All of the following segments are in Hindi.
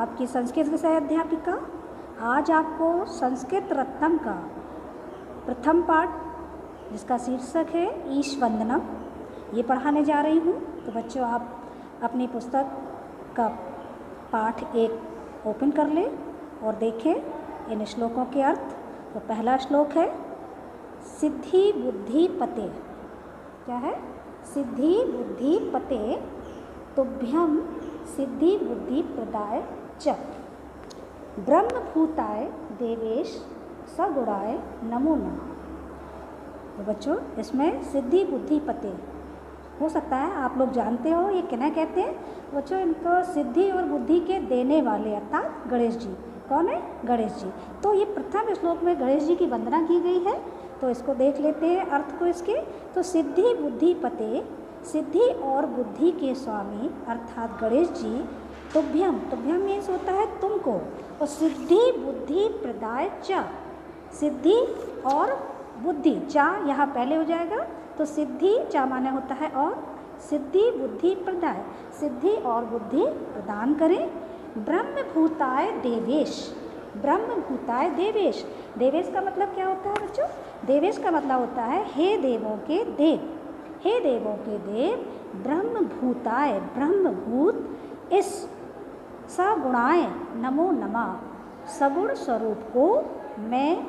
आपकी संस्कृत विषय अध्यापिका। आज आपको संस्कृत रत्नम का प्रथम पाठ, जिसका शीर्षक है ईश वंदनम, ये पढ़ाने जा रही हूँ। तो बच्चों, आप अपनी पुस्तक का पाठ एक ओपन कर लें और देखें इन श्लोकों के अर्थ। तो पहला श्लोक है सिद्धि बुद्धि पते। क्या है? सिद्धि बुद्धि पते तुभ्यम सिद्धि बुद्धि प्रदाय च ब्रह्मभूताय देवेश सगुणाय नमो नमः। तो बच्चों, इसमें सिद्धि बुद्धि पते हो सकता है आप लोग जानते हो ये किन्हें कहते हैं। बच्चों, इनको सिद्धि और बुद्धि के देने वाले अर्थात गणेश जी। कौन है? गणेश जी। तो ये प्रथम श्लोक में गणेश जी की वंदना की गई है। तो इसको देख लेते हैं अर्थ को इसके। तो सिद्धि बुद्धि पते, सिद्धि और बुद्धि के स्वामी अर्थात गणेश जी, तुभ्यम, तुभ्यम मीन्स होता है तुमको, और सिद्धि बुद्धि प्रदाय च, सिद्धि और बुद्धि, चा यहाँ पहले हो जाएगा। तो सिद्धि चा माने होता है और, सिद्धि बुद्धि प्रदाय, सिद्धि और बुद्धि प्रदान करें। ब्रह्मभूताय देवेश, ब्रह्मभूताय देवेश, देवेश का मतलब क्या होता है बच्चों? देवेश का मतलब होता है हे देवों के देव, हे देवों के देव। ब्रह्मभूताय, ब्रह्मभूत इस सगुणाय नमो नमः, सगुण स्वरूप को मैं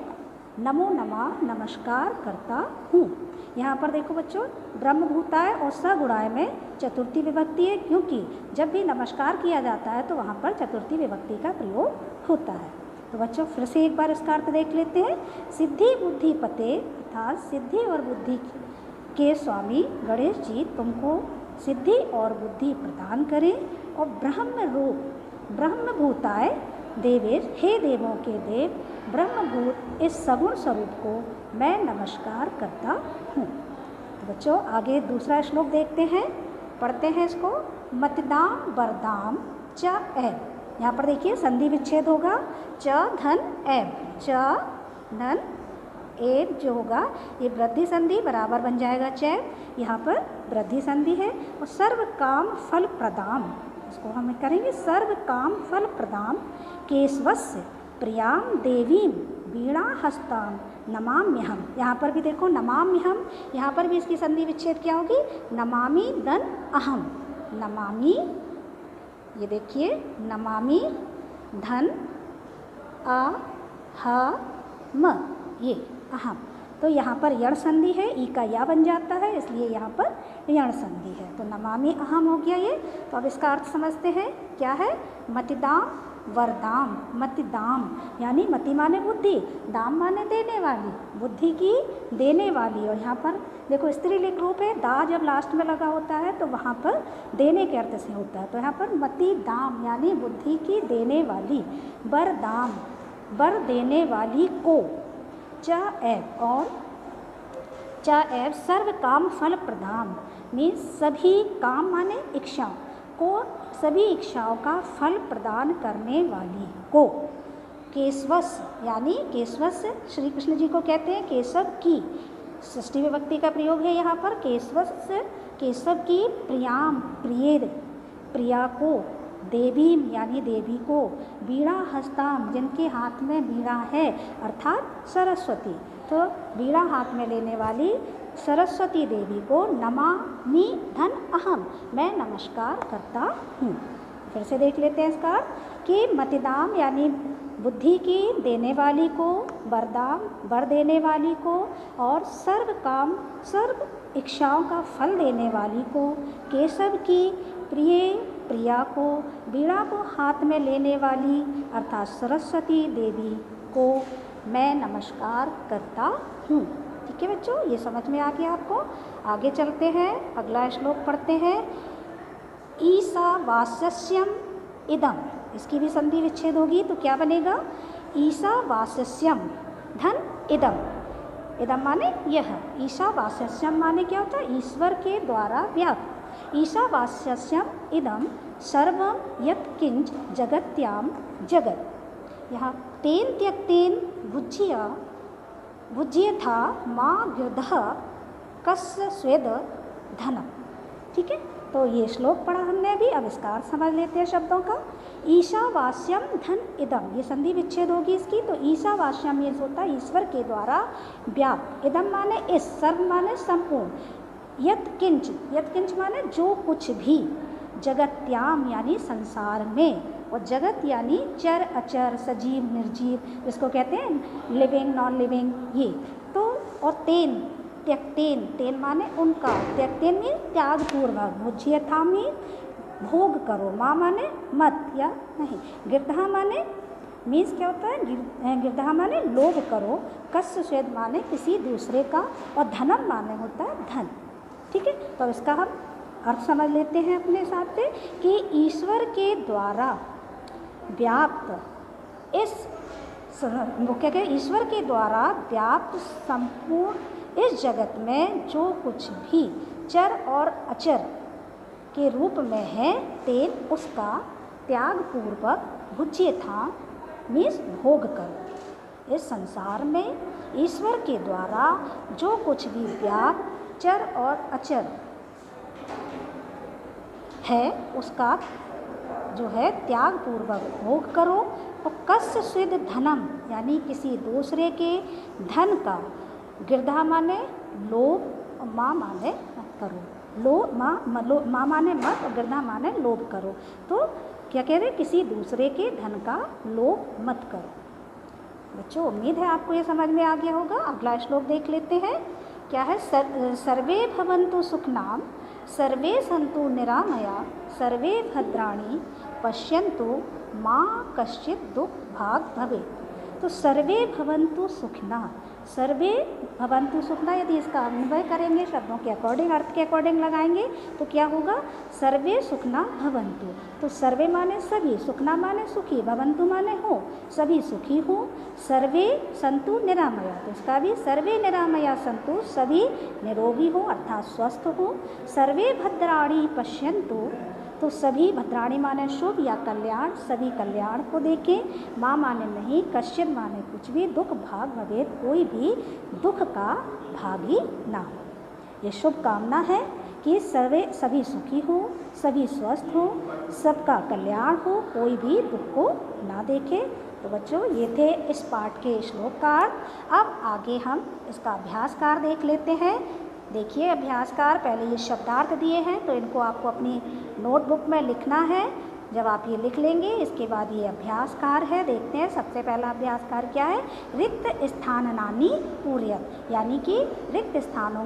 नमो नमः नमस्कार करता हूँ। यहाँ पर देखो बच्चों, ब्रह्मभूताय और सगुणाय में चतुर्थी विभक्ति है, क्योंकि जब भी नमस्कार किया जाता है तो वहाँ पर चतुर्थी विभक्ति का प्रयोग होता है। तो बच्चों, फिर से एक बार इसका अर्थ देख लेते हैं। सिद्धि बुद्धि पते अर्थात सिद्धि और बुद्धि के स्वामी गणेश जी तुमको सिद्धि और बुद्धि प्रदान करें, और ब्रह्म रूप ब्रह्मभूताय देवेश, हे देवों के देव, ब्रह्मभूत इस सगुण स्वरूप को मैं नमस्कार करता हूँ। तो बच्चों, आगे दूसरा श्लोक देखते हैं, पढ़ते हैं इसको। मतिदाम वरदाम च एव, यहाँ पर देखिए संधि विच्छेद होगा। च धन एव, च धन एव जो होगा ये वृद्धि संधि बराबर बन जाएगा चैव, यहाँ पर वृद्धि संधि है। और सर्व काम फल प्रदाम, इसको हम करेंगे सर्व काम फल प्रदाम केशवस्य प्रियाम देवीम वीणा हस्ताम नमाम्यहम। यहाँ पर भी देखो नमाम्यहम, यहाँ पर भी इसकी संधि विच्छेद क्या होगी? नमामि धन अहम, नमामि, ये देखिए नमामि धन अ ह म, ये अहम। तो यहाँ पर यण संधि है, ई का या बन जाता है, इसलिए यहाँ पर यण संधि है। तो नमामि अहम हो गया ये। तो अब इसका अर्थ समझते हैं, क्या है? मतिदाम वरदाम, मतिदाम यानी मति माने बुद्धि, दाम माने देने वाली, बुद्धि की देने वाली। और यहाँ पर देखो स्त्रीलिंग रूप है, दा जब लास्ट में लगा होता है तो वहाँ पर देने के अर्थ से होता है। तो यहाँ पर मति दाम यानी बुद्धि की देने वाली, वरदाम वर देने वाली को, च एव और च एव सर्व काम फल प्रदान मीन्स सभी काम माने इच्छाओं को, सभी इच्छाओं का फल प्रदान करने वाली को। केशवस यानी केशवस श्री कृष्ण जी को कहते हैं केशव की, षष्ठी विभक्ति का प्रयोग है यहाँ पर। केशवस केशव की प्रियाम प्रिय, प्रिया को, देवीम यानी देवी को, वीणा हस्ताम जिनके हाथ में वीणा है अर्थात सरस्वती, तो वीणा हाथ में लेने वाली सरस्वती देवी को नमामि धन अहम, मैं नमस्कार करता हूँ। फिर से देख लेते हैं इसका कि मतिदाम यानी बुद्धि की देने वाली को, वरदाम वर देने वाली को, और सर्व काम सर्व इच्छाओं का फल देने वाली को, केशव की प्रिय प्रिया को, वीणा को हाथ में लेने वाली अर्थात सरस्वती देवी को मैं नमस्कार करता हूँ। ठीक है बच्चों, ये समझ में आ गया आपको। आगे चलते हैं, अगला श्लोक पढ़ते हैं। ईशावास्यस्यम इदम, इसकी भी संधि विच्छेद होगी तो क्या बनेगा? ईशावास्यस्यम धन इदम, इदम माने यह, ईशावास्यस्यम माने क्या होता है? ईश्वर के द्वारा व्याप्त। ईशावास्यस्यम इदम सर्वम यत्किंच जगत्याम जगत, यहाँ तेन त्यक्तेन भुज्य था माँ गृध कस्य स्वेद धनम। ठीक है, तो ये श्लोक पढ़ा हमने अभी, अब विस्तार समझ लेते हैं शब्दों का। ईशावास्यम धन इदम, ये संधि विच्छेद होगी इसकी। तो ईशावास्यम ये होता है ईश्वर के द्वारा व्याप्त, इदम माने इस, सर्व माने संपूर्ण, यत्किंच माने जो कुछ भी, जगत्याम यानी संसार में, और जगत यानी चर अचर सजीव निर्जीव, जिसको कहते हैं लिविंग नॉन लिविंग ये। तो और तेन, त्यक्तेन, तेन माने उनका, त्यक्तेन में त्याग पूर्वक, भुज्यथा में भोग करो, माँ माने मत या नहीं, गिरधा माने मीन्स क्या होता है, गिरधा माने लोभ करो, कस्य स्वेद माने किसी दूसरे का, और धनम माने होता है धन। ठीक है, तो इसका हम अर्थ समझ लेते हैं अपने हिसाब से कि ईश्वर के द्वारा व्याप्त इस, वो क्या कहें, ईश्वर के द्वारा व्याप्त संपूर्ण इस जगत में जो कुछ भी चर और अचर के रूप में है, तेन उसका त्याग पूर्वक भुज्यथा मीन्स भोग करो। इस संसार में ईश्वर के द्वारा जो कुछ भी व्याप्त चर और अचर है उसका जो है त्याग पूर्वक भोग करो। और कस्य स्विद धनम यानी किसी दूसरे के धन का, गिरधा माने लोभ और माँ माने मत करो, माँ माने मत और गिरधा माने लोभ करो। तो क्या कह रहे, किसी दूसरे के धन का लोभ मत करो। बच्चों उम्मीद है आपको ये समझ में आ गया होगा। अगला श्लोक देख लेते हैं, क्या है, सर्वे भवन्तु सुखनाम सर्वे सन्तु निरामया सर्वे भद्राणि पश्यन्तु माँ कश्चित् दुख भाग भवेत्। तो सर्वे भवन्तु सुखना, सर्वे भवन्तु सुखना, यदि इसका अन्वय करेंगे शब्दों के अकॉर्डिंग, अर्थ के अकॉर्डिंग लगाएंगे तो क्या होगा, सर्वे सुखना भवन्तु। तो सर्वे माने सभी, सुखना माने सुखी, भवन्तु माने हो, सभी सुखी हो, सर्वे सन्तु निरामया, तो इसका भी सर्वे निरामया सन्तु, सभी निरोगी हो अर्थात स्वस्थ हो, सर्वे भद्राणि पश्यन्तु, तो सभी, भद्राणी माने शुभ या कल्याण, सभी कल्याण को देखें, माँ माने नहीं, कश्चित माने कुछ भी, दुख भाग भवेत्, कोई भी दुख का भागी ना हो। ये शुभ कामना है कि सभी सुखी हो, सभी स्वस्थ हो, सबका कल्याण हो, कोई भी दुख को ना देखे। तो बच्चों ये थे इस पाठ के श्लोककार। अब आगे हम इसका अभ्यासकार देख लेते हैं। देखिए अभ्यासकार, पहले ये शब्दार्थ दिए हैं तो इनको आपको अपनी नोटबुक में लिखना है। जब आप ये लिख लेंगे इसके बाद ये अभ्यासकार है। देखते हैं सबसे पहला अभ्यासकार क्या है, रिक्त स्थानानि पूरयत, यानी कि रिक्त स्थानों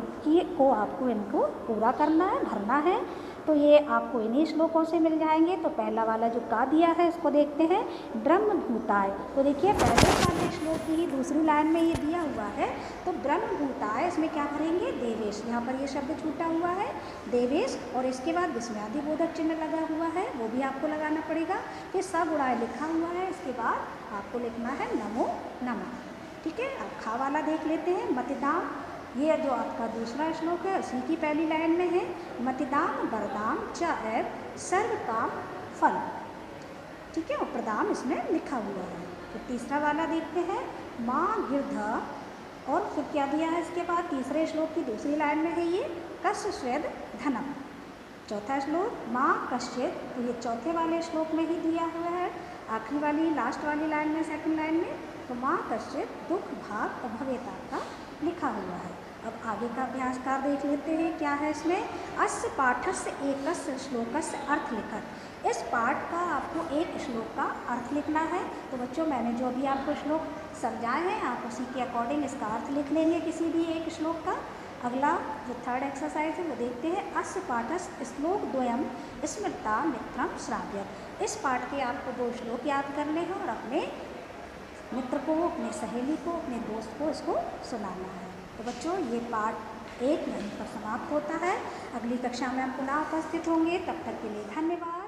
को आपको इनको पूरा करना है, भरना है। तो ये आपको इन्हीं श्लोकों से मिल जाएंगे। तो पहला वाला जो का दिया है इसको देखते हैं, ब्रह्मभूताय। तो देखिए पहले वाले श्लोक की ही दूसरी लाइन में ये दिया हुआ है। तो ब्रह्मभूताय इसमें क्या भरेंगे, देवेश, यहाँ पर ये शब्द छूटा हुआ है देवेश, और इसके बाद विस्मयादि बोधक चिन्ह लगा हुआ है, वो भी आपको लगाना पड़ेगा। फिर सगुणाय लिखा हुआ है, इसके बाद आपको लिखना है नमो नमः। ठीक है, अब खा वाला देख लेते हैं, मतिदाम, ये जो आपका दूसरा श्लोक है उसी की पहली लाइन में है, मतिदाम वरदाम च एव सर्व काम फल। ठीक है, और प्रदाम इसमें लिखा हुआ है। तो तीसरा वाला देखते हैं, माँ गिरध, और फिर क्या दिया है इसके बाद, तीसरे श्लोक की दूसरी लाइन में है ये, कस्य स्वेद धनम। चौथा श्लोक, माँ कश्चित, तो ये चौथे वाले श्लोक में ही दिया हुआ है, आखिरी वाली लास्ट वाली लाइन में, सेकंड लाइन में। तो माँ कश्चित दुख भाग अभवेता का लिखा हुआ है। अब आगे का अभ्यासकार देख लेते हैं, क्या है इसमें, अस्य पाठस्य एकस्य श्लोकस्य अर्थ लिखत। इस पाठ का आपको एक श्लोक का अर्थ लिखना है। तो बच्चों मैंने जो अभी आपको श्लोक समझाए हैं आप उसी के अकॉर्डिंग इसका अर्थ लिख लेंगे किसी भी एक श्लोक का। अगला जो थर्ड एक्सरसाइज है वो देखते हैं, अस्य पाठस्य श्लोक द्वयम स्मृता मित्रम श्राव्यत। इस पाठ के आपको 2 श्लोक याद करने हैं और अपने मित्र को, अपनी सहेली को, अपने दोस्त को इसको सुनाना है। तो बच्चों ये पाठ 1 यहीं पर समाप्त होता है। अगली कक्षा में हम पुनः उपस्थित होंगे, तब तक के लिए धन्यवाद।